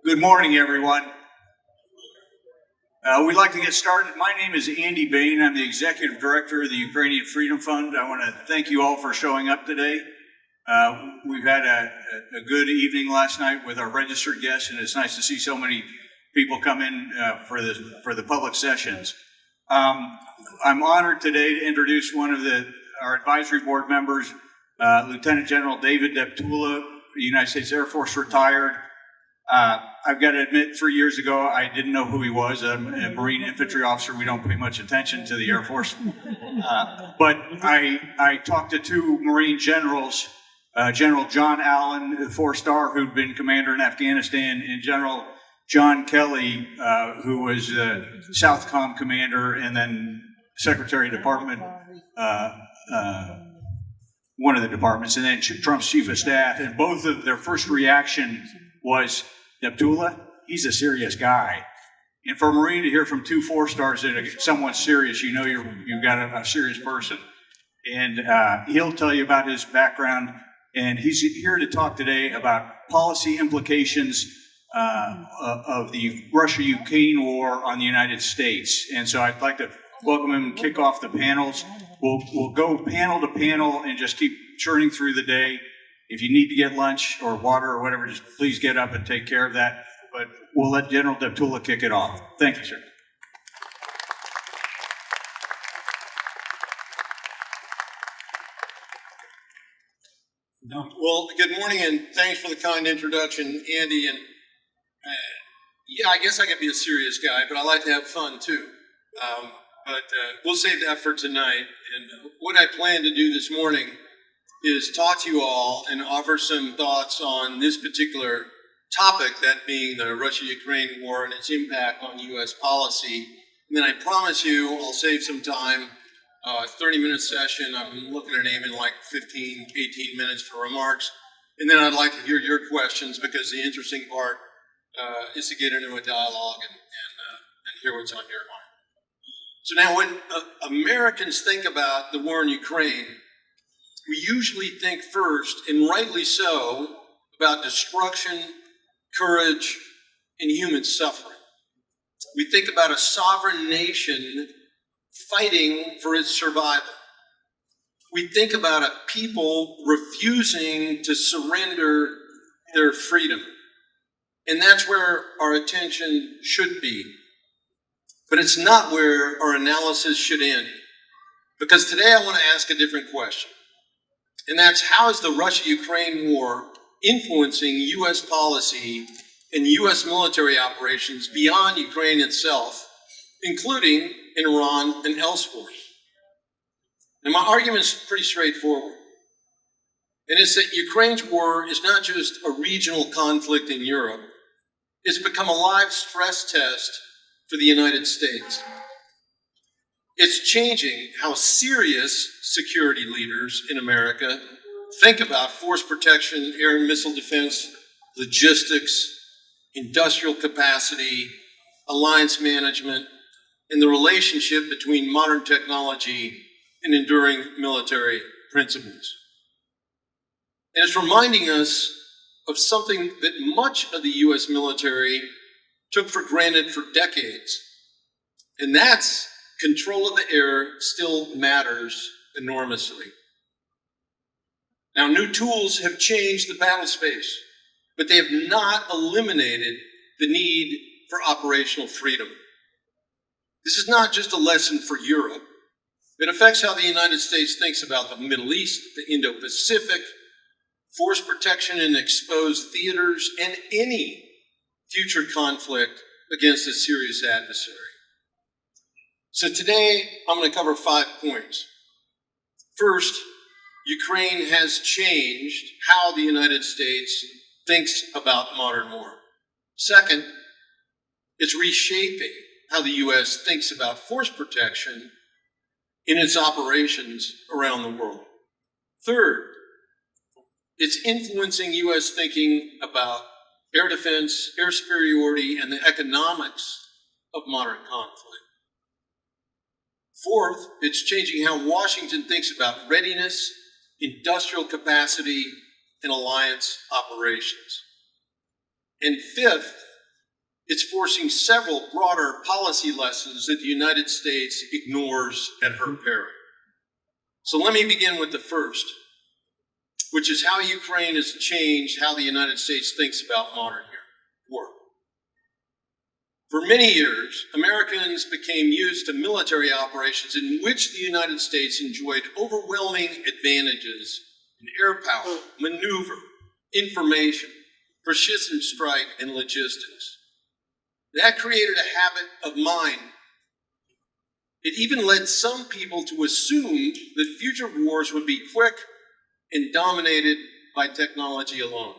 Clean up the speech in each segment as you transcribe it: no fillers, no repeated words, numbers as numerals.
Good morning, everyone. We'd like to get started. My name is Andy Bain. I'm the Executive Director of the Ukrainian Freedom Fund. I want to thank you all for showing up today. We've had a good evening last night with our registered guests, and it's nice to see so many people come in for the public sessions. I'm honored today to introduce one of our advisory board members, Lieutenant General David Deptula, United States Air Force retired. I've got to admit, 3 years ago, I didn't know who he was. I'm a Marine infantry officer. We don't pay much attention to the Air Force. But I talked to two Marine generals, General John Allen, the 4-star, who'd been commander in Afghanistan, and General John Kelly, who was Southcom commander and then Secretary of Department, one of the departments, and then Trump's chief of staff. And both of their first reaction was, Deptula, he's a serious guy. And for a Marine to hear from two 4-stars that are somewhat serious, you know you've got a serious person. And he'll tell you about his background. And he's here to talk today about policy implications of the Russia-Ukraine war on the United States. And so I'd like to welcome him and kick off the panels. We'll go panel to panel and just keep churning through the day. If you need to get lunch or water or whatever, just please get up and take care of that. But we'll let General Deptula kick it off. Thank you, sir. Well, good morning, and thanks for the kind introduction, Andy. And yeah, I guess I could be a serious guy, but I like to have fun too. But we'll save that for tonight. And what I plan to do this morning is talk to you all and offer some thoughts on this particular topic, that being the Russia-Ukraine war and its impact on U.S. policy. And then I promise you I'll save some time, 30-minute session. I'm looking at aiming like 15, 18 minutes for remarks. And then I'd like to hear your questions, because the interesting part is to get into a dialogue and hear what's on your mind. So now when Americans think about the war in Ukraine, we usually think first, and rightly so, about destruction, courage, and human suffering. We think about a sovereign nation fighting for its survival. We think about a people refusing to surrender their freedom. And that's where our attention should be. But it's not where our analysis should end. Because today I want to ask a different question. And that's, how is the Russia-Ukraine war influencing U.S. policy and U.S. military operations beyond Ukraine itself, including in Iran and elsewhere? And my argument is pretty straightforward. And it's that Ukraine's war is not just a regional conflict in Europe. It's become a live stress test for the United States. It's changing how serious security leaders in America think about force protection, air and missile defense, logistics, industrial capacity, alliance management, and the relationship between modern technology and enduring military principles. And it's reminding us of something that much of the U.S. military took for granted for decades, and that's control of the air still matters enormously. Now, new tools have changed the battle space, but they have not eliminated the need for operational freedom. This is not just a lesson for Europe. It affects how the United States thinks about the Middle East, the Indo-Pacific, force protection in exposed theaters, and any future conflict against a serious adversary. So today, I'm going to cover 5 points. First, Ukraine has changed how the United States thinks about modern war. Second, it's reshaping how the U.S. thinks about force protection in its operations around the world. Third, it's influencing U.S. thinking about air defense, air superiority, and the economics of modern conflict. Fourth, it's changing how Washington thinks about readiness, industrial capacity, and alliance operations. And fifth, It's forcing several broader policy lessons that the United States ignores at her peril. So let me begin with the first, which is how Ukraine has changed how the United States thinks about modern war. For many years, Americans became used to military operations in which the United States enjoyed overwhelming advantages in air power, maneuver, information, precision strike, and logistics. That created a habit of mind. It even led some people to assume that future wars would be quick and dominated by technology alone.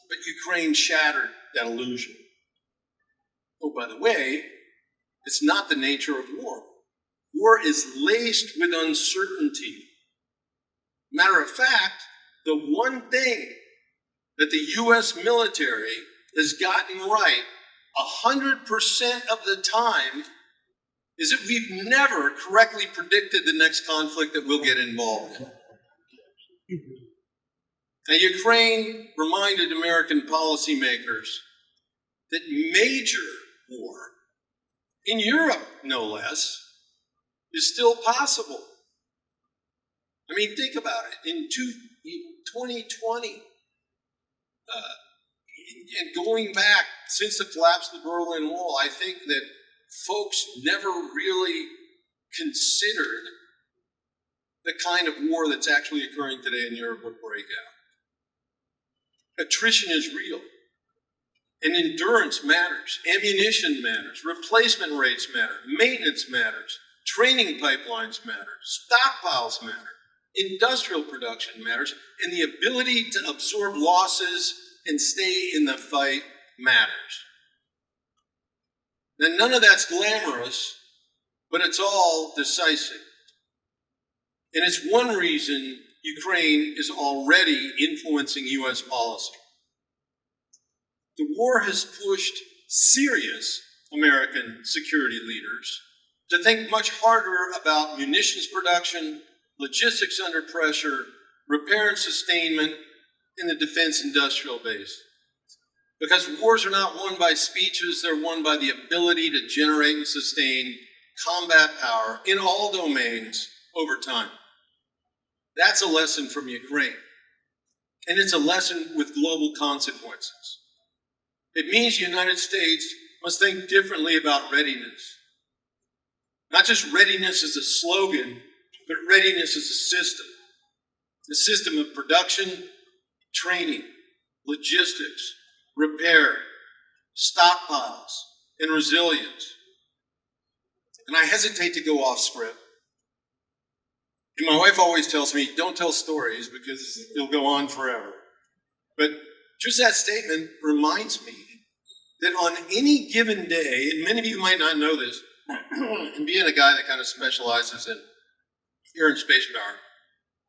But Ukraine shattered that illusion. Oh, by the way, it's not the nature of war. War is laced with uncertainty. Matter of fact, the one thing that the U.S. military has gotten right 100% of the time is that we've never correctly predicted the next conflict that we'll get involved in. Now, Ukraine reminded American policymakers that major war, in Europe no less, is still possible. I mean, think about it. In 2020, and going back since the collapse of the Berlin Wall, I think that folks never really considered the kind of war that's actually occurring today in Europe would break out. Attrition is real. And endurance matters. Ammunition matters. Replacement rates matter. Maintenance matters. Training pipelines matter. Stockpiles matter. Industrial production matters. And the ability to absorb losses and stay in the fight matters. Now, none of that's glamorous, but it's all decisive. And it's one reason Ukraine is already influencing U.S. policy. The war has pushed serious American security leaders to think much harder about munitions production, logistics under pressure, repair and sustainment in the defense industrial base. Because wars are not won by speeches, they're won by the ability to generate and sustain combat power in all domains over time. That's a lesson from Ukraine. And it's a lesson with global consequences. It means the United States must think differently about readiness. Not just readiness as a slogan, but readiness as a system of production, training, logistics, repair, stockpiles, and resilience. And I hesitate to go off script. And my wife always tells me, don't tell stories because they'll go on forever. But just that statement reminds me that on any given day, and many of you might not know this, and being a guy that kind of specializes in air and space power,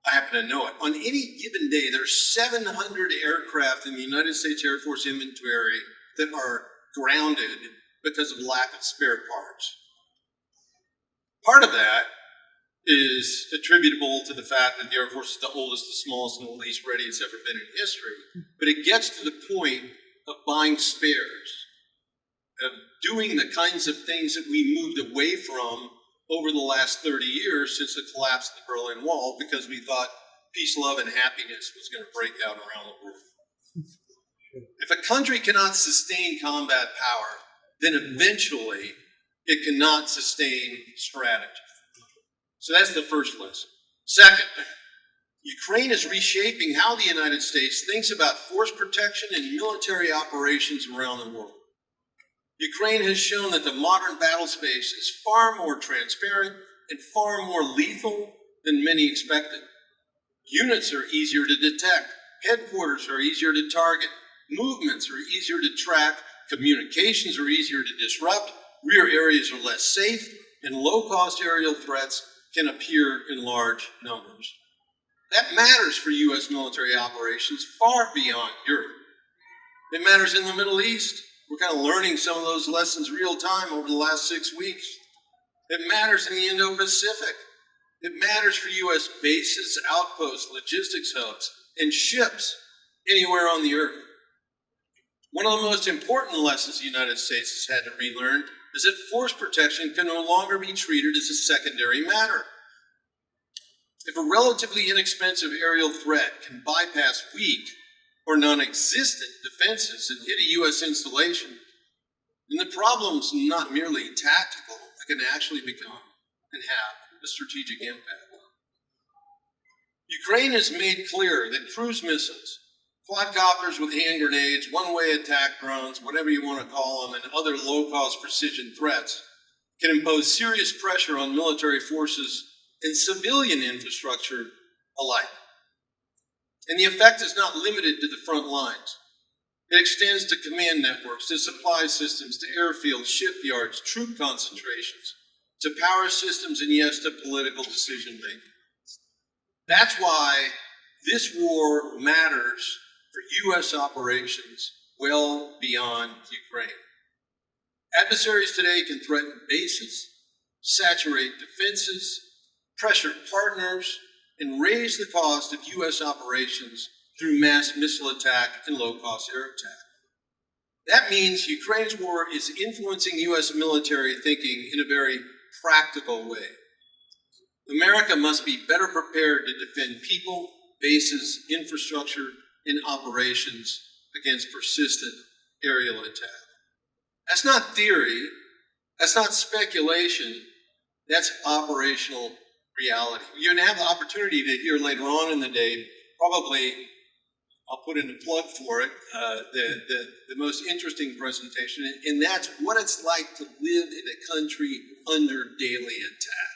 I happen to know it. On any given day, there's 700 aircraft in the United States Air Force inventory that are grounded because of lack of spare parts. Part of that is attributable to the fact that the Air Force is the oldest, the smallest, and the least ready it's ever been in history. But it gets to the point of buying spares, of doing the kinds of things that we moved away from over the last 30 years since the collapse of the Berlin Wall, because we thought peace, love, and happiness was going to break out around the world. If a country cannot sustain combat power, then eventually it cannot sustain strategy. So that's the first lesson. Second, Ukraine is reshaping how the United States thinks about force protection and military operations around the world. Ukraine has shown that the modern battle space is far more transparent and far more lethal than many expected. Units are easier to detect. Headquarters are easier to target. Movements are easier to track. Communications are easier to disrupt. Rear areas are less safe. And low-cost aerial threats can appear in large numbers. That matters for U.S. military operations far beyond Europe. It matters in the Middle East. We're kind of learning some of those lessons real time over the last 6 weeks. It matters in the Indo-Pacific. It matters for U.S. bases, outposts, logistics hubs, and ships anywhere on the earth. One of the most important lessons the United States has had to relearn is that force protection can no longer be treated as a secondary matter. If a relatively inexpensive aerial threat can bypass weak or non-existent defenses and hit a U.S. installation, then the problem's not merely tactical, it can actually become and have a strategic impact. Ukraine has made clear that cruise missiles, quadcopters with hand grenades, one-way attack drones, whatever you want to call them, and other low-cost precision threats can impose serious pressure on military forces and civilian infrastructure alike. And the effect is not limited to the front lines. It extends to command networks, to supply systems, to airfields, shipyards, troop concentrations, to power systems, and yes, to political decision-making. That's why this war matters for U.S. operations well beyond Ukraine. Adversaries today can threaten bases, saturate defenses, pressure partners, and raise the cost of U.S. operations through mass missile attack and low-cost air attack. That means Ukraine's war is influencing U.S. military thinking in a very practical way. America must be better prepared to defend people, bases, infrastructure, and operations against persistent aerial attack. That's not theory, that's not speculation, that's operational reality. You're going to have the opportunity to hear later on in the day, probably, I'll put in a plug for it, the most interesting presentation, and that's what it's like to live in a country under daily attack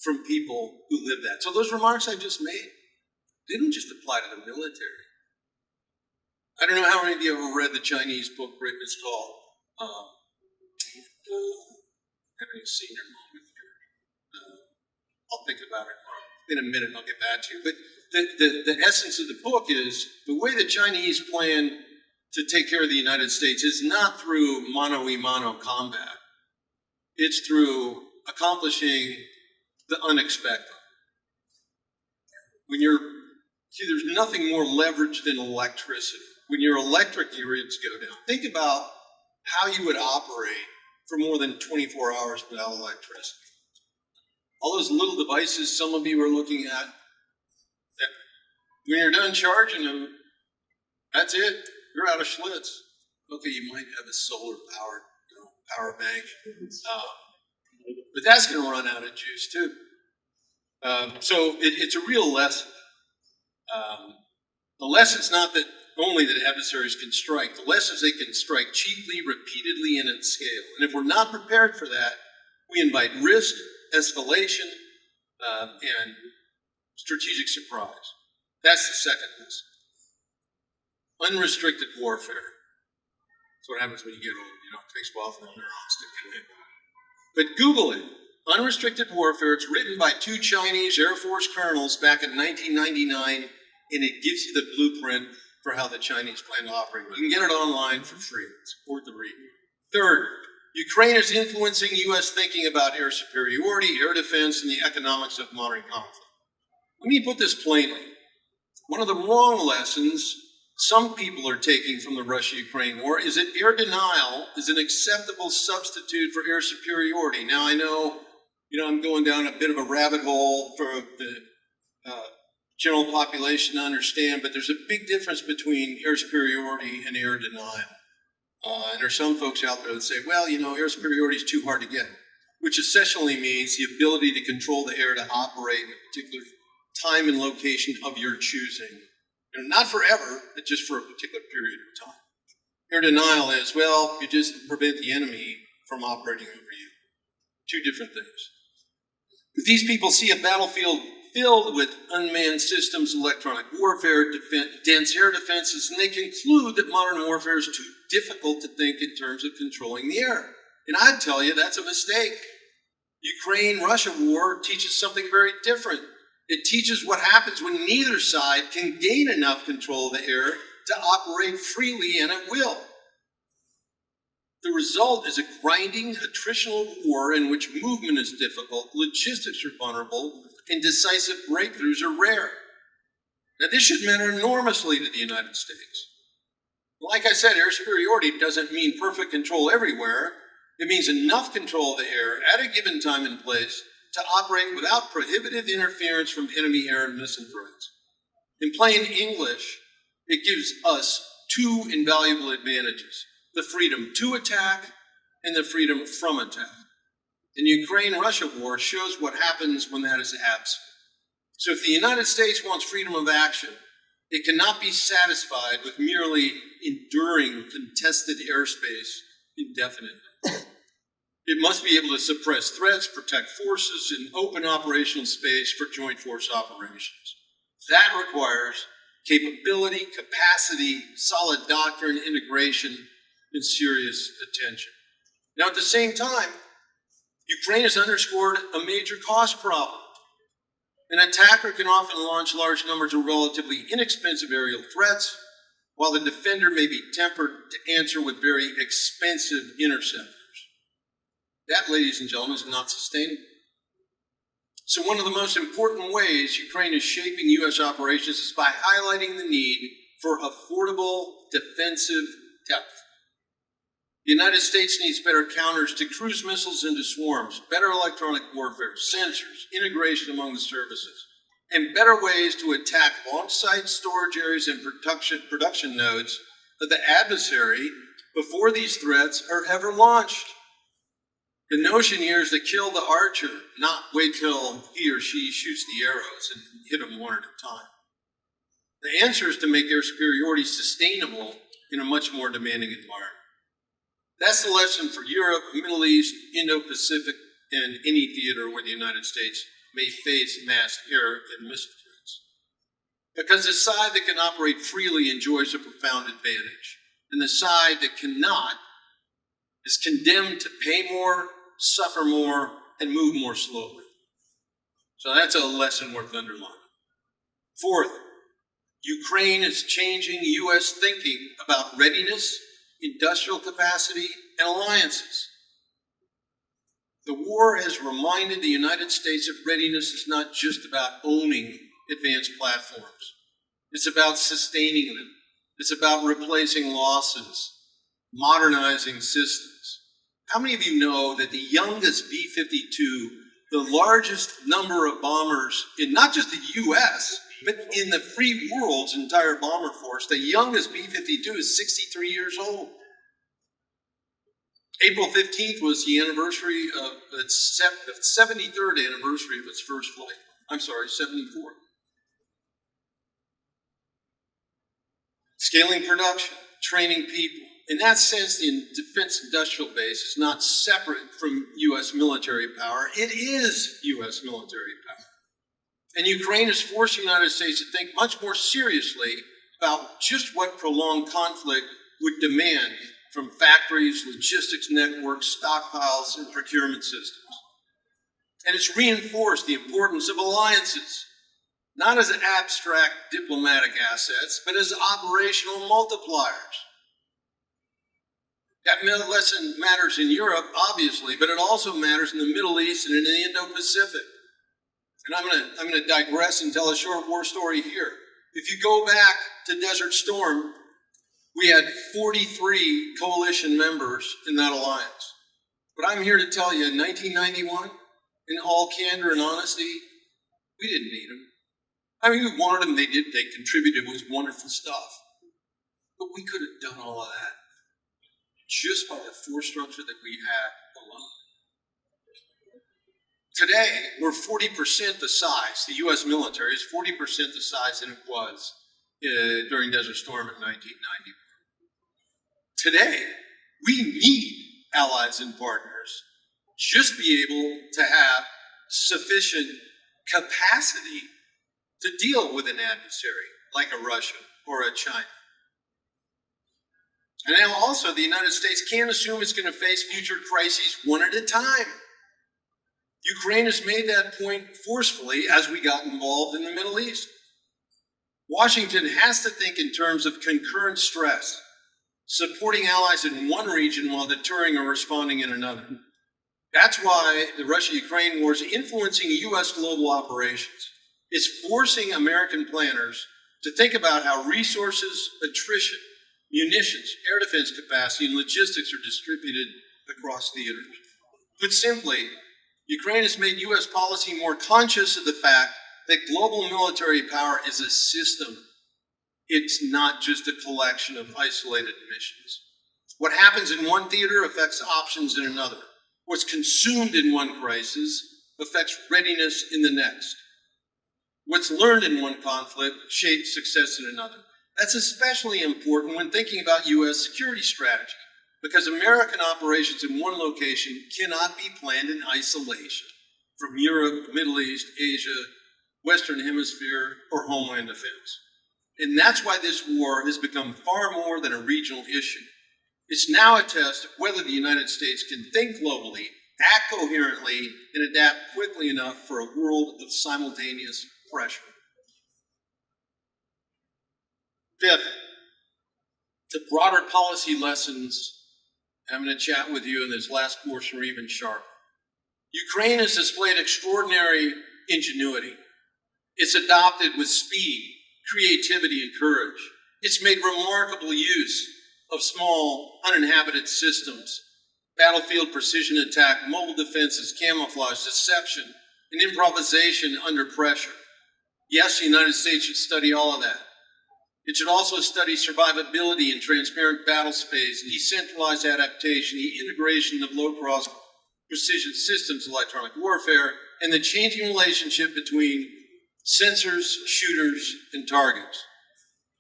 from people who live that. So those remarks I just made didn't just apply to the military. I don't know how many of you have ever read the Chinese book written, it's called, having a senior moment here. I'll think about it in a minute, I'll get back to you. But the essence of the book is the way the Chinese plan to take care of the United States is not through mano-a-mano combat. It's through accomplishing the unexpected. There's nothing more leveraged than electricity. When your electric grids go down, think about how you would operate for more than 24 hours without electricity. All those little devices some of you are looking at, when you're done charging them, that's it. You're out of Schlitz. Okay, you might have a solar powered power bank, but that's going to run out of juice too. So it's a real lesson. The lesson's not that only that adversaries can strike. The lesson is they can strike cheaply, repeatedly, and at scale. And if we're not prepared for that, we invite risk, escalation, and strategic surprise. That's the second lesson. Unrestricted warfare. That's what happens when you get old. It takes a while for the neurons to connect. But Google it. Unrestricted warfare. It's written by 2 Chinese Air Force colonels back in 1999, and it gives you the blueprint for how the Chinese plan to operate. You can get it online for free. It's worth the read. Third, Ukraine is influencing U.S. thinking about air superiority, air defense, and the economics of modern conflict. Let me put this plainly. One of the wrong lessons some people are taking from the Russia-Ukraine war is that air denial is an acceptable substitute for air superiority. Now, I know, I'm going down a bit of a rabbit hole for the general population to understand, but there's a big difference between air superiority and air denial. And there's some folks out there that say, well, air superiority is too hard to get, which essentially means the ability to control the air to operate in a particular time and location of your choosing. Not forever, but just for a particular period of time. Air denial is, well, you just prevent the enemy from operating over you. 2 different things. But these people see a battlefield filled with unmanned systems, electronic warfare, dense air defenses, and they conclude that modern warfare is too difficult to think in terms of controlling the air. And I'd tell you that's a mistake. Ukraine-Russia war teaches something very different. It teaches what happens when neither side can gain enough control of the air to operate freely and at will. The result is a grinding, attritional war in which movement is difficult, logistics are vulnerable, and decisive breakthroughs are rare. Now, this should matter enormously to the United States. Like I said, air superiority doesn't mean perfect control everywhere. It means enough control of the air at a given time and place to operate without prohibitive interference from enemy air and missile threats. In plain English, it gives us two invaluable advantages: the freedom to attack and the freedom from attack. And the Ukraine-Russia war shows what happens when that is absent. So if the United States wants freedom of action, it cannot be satisfied with merely enduring contested airspace indefinitely. It must be able to suppress threats, protect forces, and open operational space for joint force operations. That requires capability, capacity, solid doctrine, integration, and serious attention. Now, at the same time, Ukraine has underscored a major cost problem. An attacker can often launch large numbers of relatively inexpensive aerial threats, while the defender may be tempered to answer with very expensive interceptors. That, ladies and gentlemen, is not sustainable. So one of the most important ways Ukraine is shaping U.S. operations is by highlighting the need for affordable defensive depth. The United States needs better counters to cruise missiles into swarms, better electronic warfare, sensors, integration among the services, and better ways to attack launch sites, storage areas, and production nodes of the adversary before these threats are ever launched. The notion here is to kill the archer, not wait till he or she shoots the arrows and hit them one at a time. The answer is to make air superiority sustainable in a much more demanding environment. That's the lesson for Europe, Middle East, Indo-Pacific, and any theater where the United States may face mass air and missile threats. Because the side that can operate freely enjoys a profound advantage, and the side that cannot is condemned to pay more, suffer more, and move more slowly. So that's a lesson worth underlining. Fourth, Ukraine is changing U.S. thinking about readiness, industrial capacity, and alliances. The war has reminded the United States that readiness is not just about owning advanced platforms. It's about sustaining them. It's about replacing losses, modernizing systems. How many of you know that the youngest B-52, the largest number of bombers in not just the U.S., but in the free world's entire bomber force, the youngest B-52 is 63 years old. April 15th was the anniversary of its 73rd anniversary of its first flight. 74. Scaling production, training people. In that sense, the defense industrial base is not separate from U.S. military power. It is U.S. military power. And Ukraine is forcing the United States to think much more seriously about just what prolonged conflict would demand from factories, logistics networks, stockpiles, and procurement systems. And it's reinforced the importance of alliances, not as abstract diplomatic assets, but as operational multipliers. That lesson matters in Europe, obviously, but it also matters in the Middle East and in the Indo-Pacific. And I'm going to digress and tell a short war story here. If you go back to Desert Storm, we had 43 coalition members in that alliance. But I'm here to tell you, in 1991, in all candor and honesty, we didn't need them. I mean, we wanted them, they did, they contributed, it was wonderful stuff. But we could have done all of that just by the force structure that we had alone. Today, we're 40% the size, the U.S. military is 40% the size than it was during Desert Storm in 1991. Today, we need allies and partners. Just be able to have sufficient capacity to deal with an adversary like a Russia or a China. And now also, the United States can't assume it's going to face future crises one at a time. Ukraine has made that point forcefully as we got involved in the Middle East. Washington has to think in terms of concurrent stress, supporting allies in one region while deterring or responding in another. That's why the Russia-Ukraine war is influencing U.S. global operations. It's forcing American planners to think about how resources, attrition, munitions, air defense capacity, and logistics are distributed across theaters. Put simply, Ukraine has made U.S. policy more conscious of the fact that global military power is a system. It's not just a collection of isolated missions. What happens in one theater affects options in another. What's consumed in one crisis affects readiness in the next. What's learned in one conflict shapes success in another. That's especially important when thinking about U.S. security strategy, because American operations in one location cannot be planned in isolation from Europe, Middle East, Asia, Western Hemisphere, or Homeland Defense. And that's why this war has become far more than a regional issue. It's now a test of whether the United States can think globally, act coherently, and adapt quickly enough for a world of simultaneous pressure. Fifth, the broader policy lessons I'm going to chat with you in this last portion are even sharper. Ukraine has displayed extraordinary ingenuity. It's adopted with speed, creativity, and courage. It's made remarkable use of small, uninhabited systems, battlefield precision attack, mobile defenses, camouflage, deception, and improvisation under pressure. Yes, the United States should study all of that. It should also study survivability in transparent battle space, decentralized adaptation, the integration of low-cost precision systems, electronic warfare, and the changing relationship between sensors, shooters, and targets.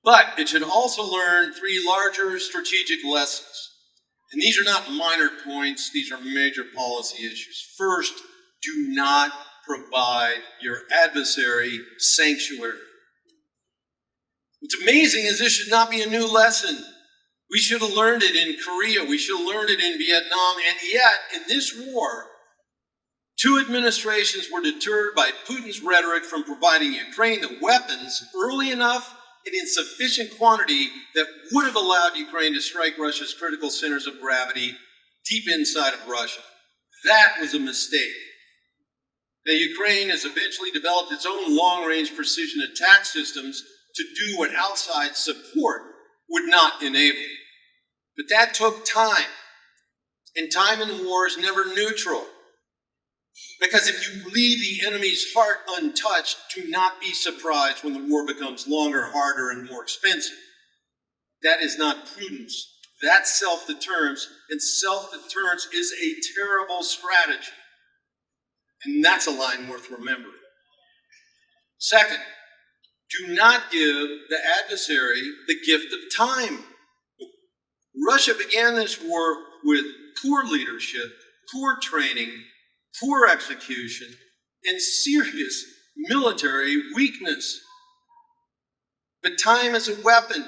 But it should also learn three larger strategic lessons. And these are not minor points, these are major policy issues. First, do not provide your adversary sanctuary. What's amazing is this should not be a new lesson. We should have learned it in Korea, we should have learned it in Vietnam, and yet in this war, two administrations were deterred by Putin's rhetoric from providing Ukraine the weapons early enough and in sufficient quantity that would have allowed Ukraine to strike Russia's critical centers of gravity deep inside of Russia. That was a mistake. Now, Ukraine has eventually developed its own long-range precision attack systems to do what outside support would not enable. But that took time. And time in war is never neutral. Because if you leave the enemy's heart untouched, do not be surprised when the war becomes longer, harder, and more expensive. That is not prudence. That's self-deterrence, and self-deterrence is a terrible strategy. And that's a line worth remembering. Second, do not give the adversary the gift of time. Russia began this war with poor leadership, poor training, poor execution, and serious military weakness. But time is a weapon.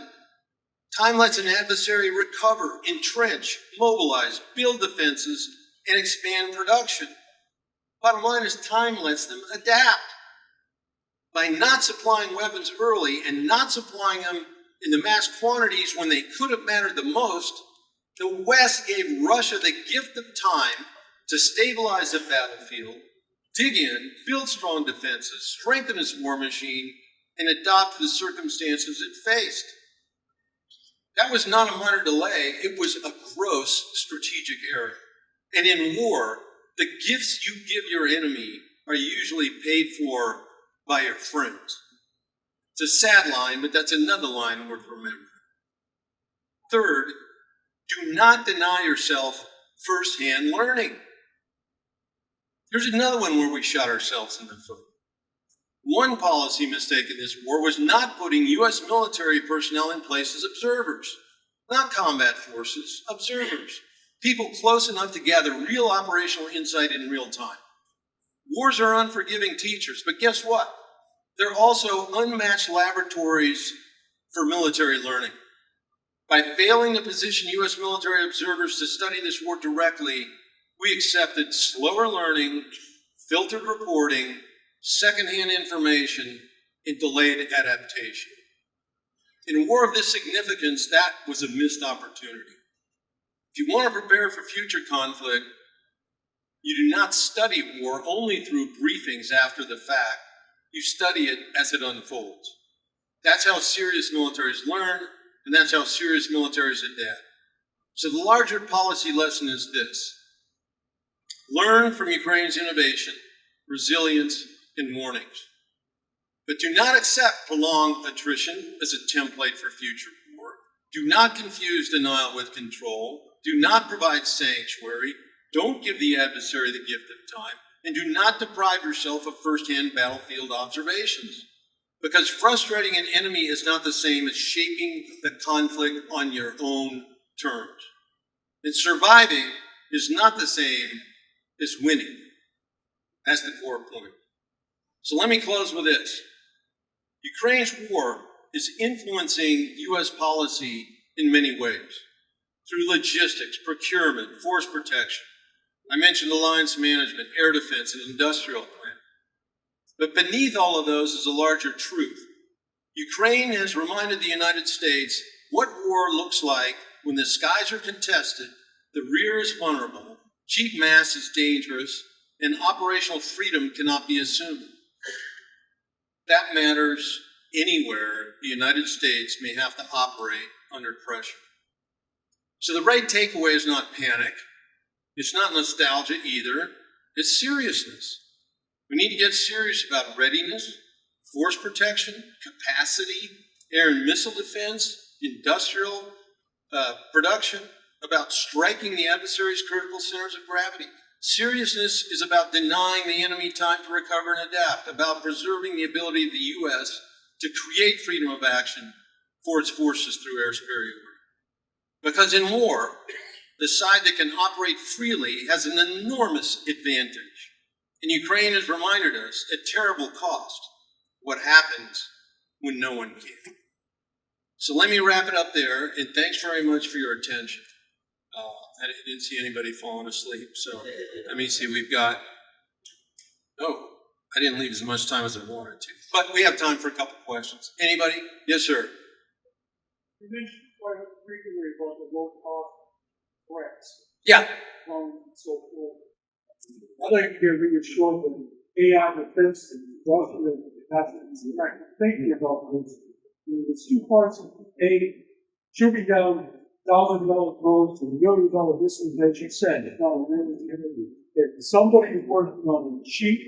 Time lets an adversary recover, entrench, mobilize, build defenses, and expand production. Bottom line is time lets them adapt. By not supplying weapons early and not supplying them in the mass quantities when they could have mattered the most, the West gave Russia the gift of time to stabilize the battlefield, dig in, build strong defenses, strengthen its war machine, and adapt to the circumstances it faced. That was not a minor delay, it was a gross strategic error. And in war, the gifts you give your enemy are usually paid for by your friends. It's a sad line, but that's another line worth remembering. Third, do not deny yourself first-hand learning. Here's another one where we shot ourselves in the foot. One policy mistake in this war was not putting U.S. military personnel in place as observers. Not combat forces, observers. People close enough to gather real operational insight in real time. Wars are unforgiving teachers, but guess what? They're also unmatched laboratories for military learning. By failing to position U.S. military observers to study this war directly, we accepted slower learning, filtered reporting, secondhand information, and delayed adaptation. In a war of this significance, that was a missed opportunity. If you want to prepare for future conflict, you do not study war only through briefings after the fact. You study it as it unfolds. That's how serious militaries learn, And that's how serious military is at that. So the larger policy lesson is this. Learn from Ukraine's innovation, resilience, and warnings. But do not accept prolonged attrition as a template for future war. Do not confuse denial with control. Do not provide sanctuary. Don't give the adversary the gift of time. And do not deprive yourself of first-hand battlefield observations. Because frustrating an enemy is not the same as shaping the conflict on your own terms. And surviving is not the same as winning. That's the core point. So let me close with this. Ukraine's war is influencing U.S. policy in many ways. Through logistics, procurement, force protection. I mentioned alliance management, air defense, and industrial planning. But beneath all of those is a larger truth. Ukraine has reminded the United States what war looks like when the skies are contested, the rear is vulnerable, cheap mass is dangerous, and operational freedom cannot be assumed. That matters anywhere the United States may have to operate under pressure. So the right takeaway is not panic. It's not nostalgia either. It's seriousness. We need to get serious about readiness, force protection, capacity, air and missile defense, industrial production, about striking the adversary's critical centers of gravity. Seriousness is about denying the enemy time to recover and adapt, about preserving the ability of the U.S. to create freedom of action for its forces through air superiority. Because in war, the side that can operate freely has an enormous advantage. And Ukraine has reminded us at terrible cost what happens when no one can. So let me wrap it up there, and thanks very much for your attention. I didn't see anybody falling asleep, so let me see, we've got, I didn't leave as much time as I wanted to. But we have time for a couple questions. Anybody? Yes, sir. You mentioned quite frequently about the low-cost threats. Yeah. So forth. I'd like to get reassured that AI defense and industrial capacity are thinking about this. There's two parts of A, shooting down $1,000 drones to $1 million distance, as you said. It's not really if somebody is working on a cheap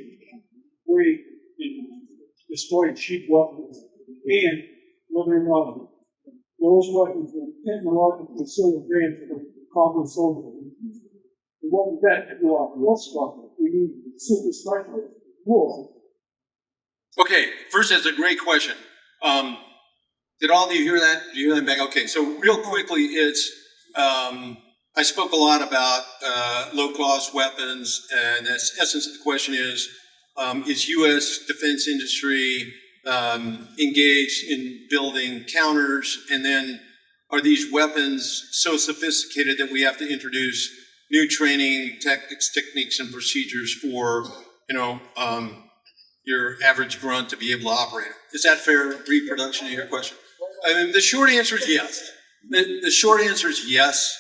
way in destroying cheap weapons and living on those weapons that technologically so advanced for common soldiers. And what would that do our war structure? We need super structure war. Okay, first that's a great question. Did all of you hear that? Did you hear that back? Okay, so real quickly, it's I spoke a lot about low-cost weapons, and the essence of the question is U.S. defense industry engaged in building counters, and then are these weapons so sophisticated that we have to introduce new training tactics, techniques, and procedures for, your average grunt to be able to operate it? Is that fair reproduction of your question? I mean, the short answer is yes. The short answer is yes,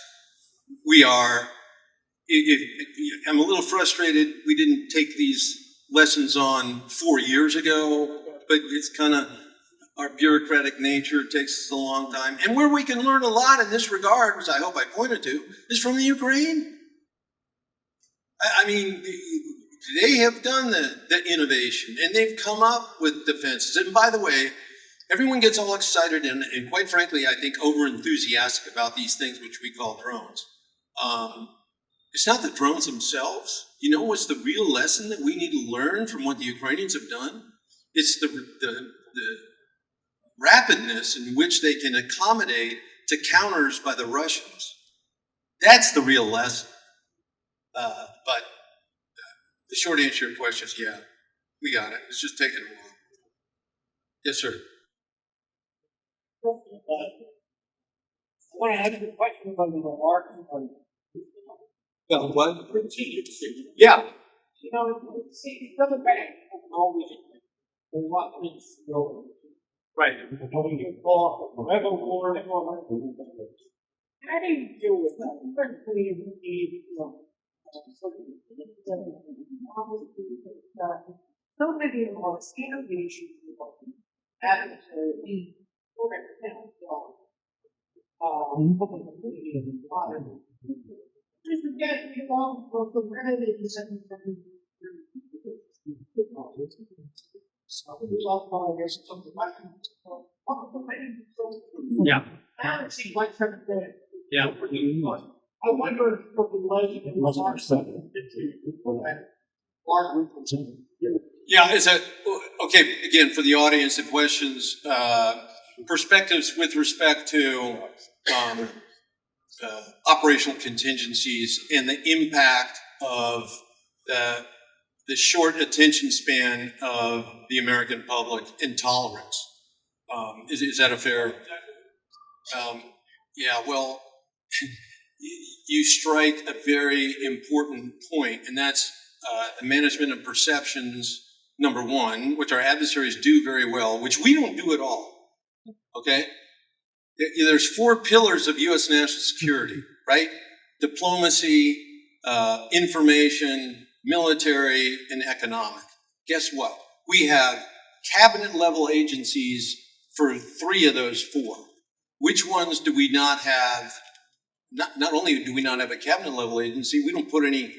we are. I'm a little frustrated we didn't take these lessons on 4 years ago, but it's kind of our bureaucratic nature. It takes us a long time. And where we can learn a lot in this regard, which I hope I pointed to, is from the Ukraine. I mean, they have done the innovation, and they've come up with defenses. And by the way, everyone gets all excited and quite frankly, I think over-enthusiastic about these things which we call drones. It's not the drones themselves. You know what's the real lesson that we need to learn from what the Ukrainians have done? It's the rapidness in which they can accommodate to counters by the Russians. That's the real lesson. But the short answer to your question is yeah, we got it. It's just taking a while. Yes, sir. I want to ask you a question about the remark on What? contingency. Yeah. See, it doesn't matter. Always they want things to go. Right. When you call forever war, how do you deal with that? Certainly, we need, so many of our standard issues and Yeah. Yeah. I wonder if the Yeah, okay, again, for the audience, the questions, perspectives with respect to operational contingencies and the impact of the short attention span of the American public and tolerance. Is that a fair? Yeah, well, you strike a very important point, and that's the management of perceptions, number one, which our adversaries do very well, which we don't do at all, okay? There's 4 pillars of U.S. national security, right? Diplomacy, information, military, and economic. Guess what? We have cabinet-level agencies for 3 of those 4. Which ones do we not have? Not only do we not have a cabinet-level agency, we don't put any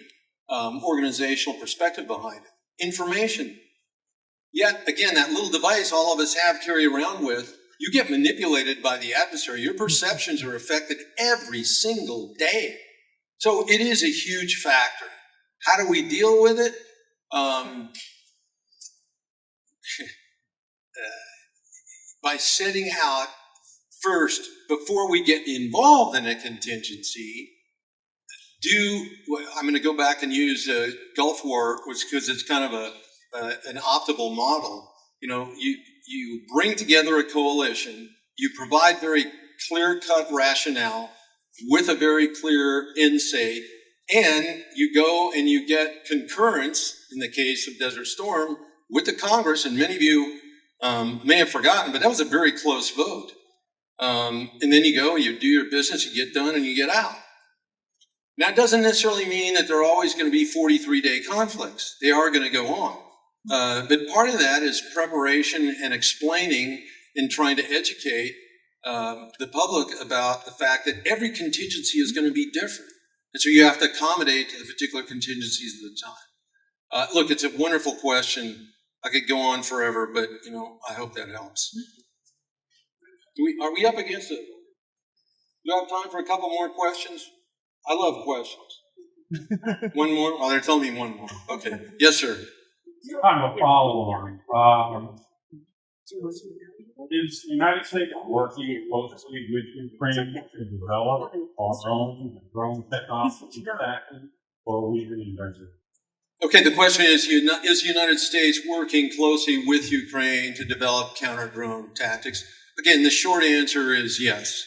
organizational perspective behind it. Information. Yet, again, that little device all of us carry around with, you get manipulated by the adversary. Your perceptions are affected every single day. So it is a huge factor. How do we deal with it? By setting out first, before we get involved in a contingency, I'm going to go back and use Gulf War, because it's kind of an optimal model. You know, you bring together a coalition, you provide very clear-cut rationale with a very clear end state, and you go and you get concurrence, in the case of Desert Storm, with the Congress, and many of you may have forgotten, but that was a very close vote. And then you go, you do your business, you get done, and you get out. Now, it doesn't necessarily mean that there are always going to be 43-day conflicts. They are going to go on. But part of that is preparation and explaining and trying to educate the public about the fact that every contingency is going to be different. And so you have to accommodate to the particular contingencies of the time. Look, it's a wonderful question. I could go on forever, but, you know, I hope that helps. Are we up against it? Do you have time for a couple more questions? I love questions. One more? Oh, they're telling me one more. Okay. Yes, sir. Kind of a follow-on. Is the United States working closely with Ukraine to develop our own drone technology or we reinvent it? Okay, the question is the United States working closely with Ukraine to develop counter-drone tactics? Again, the short answer is yes.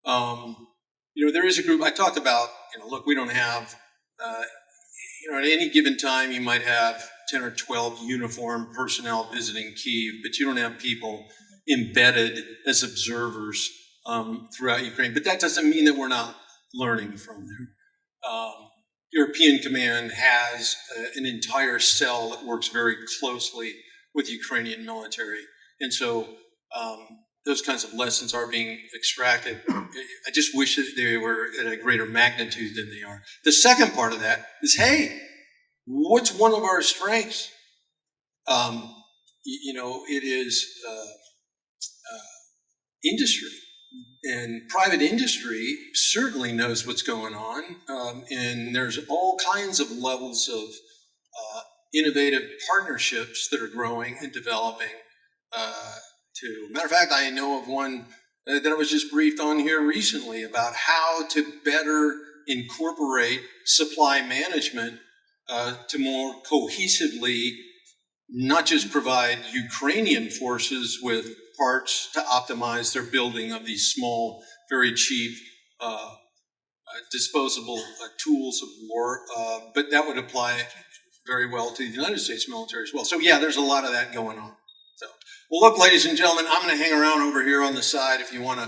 You know, there is a group I talked about, you know, look, we don't have, you know, at any given time you might have 10 or 12 uniformed personnel visiting Kyiv, but you don't have people embedded as observers throughout Ukraine. But that doesn't mean that we're not learning from them. European Command has an entire cell that works very closely with Ukrainian military. And so those kinds of lessons are being extracted. I just wish that they were at a greater magnitude than they are. The second part of that is, hey, what's one of our strengths? You know, it is industry. And private industry certainly knows what's going on. And there's all kinds of levels of innovative partnerships that are growing and developing. Matter of fact, I know of one that I was just briefed on here recently about how to better incorporate supply management to more cohesively not just provide Ukrainian forces with parts to optimize their building of these small, very cheap, disposable tools of war, but that would apply very well to the United States military as well. So yeah, there's a lot of that going on. So, well, look, ladies and gentlemen, I'm going to hang around over here on the side if you want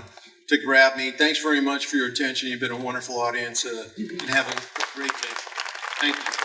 to grab me. Thanks very much for your attention. You've been a wonderful audience, and have a great day. Thank you.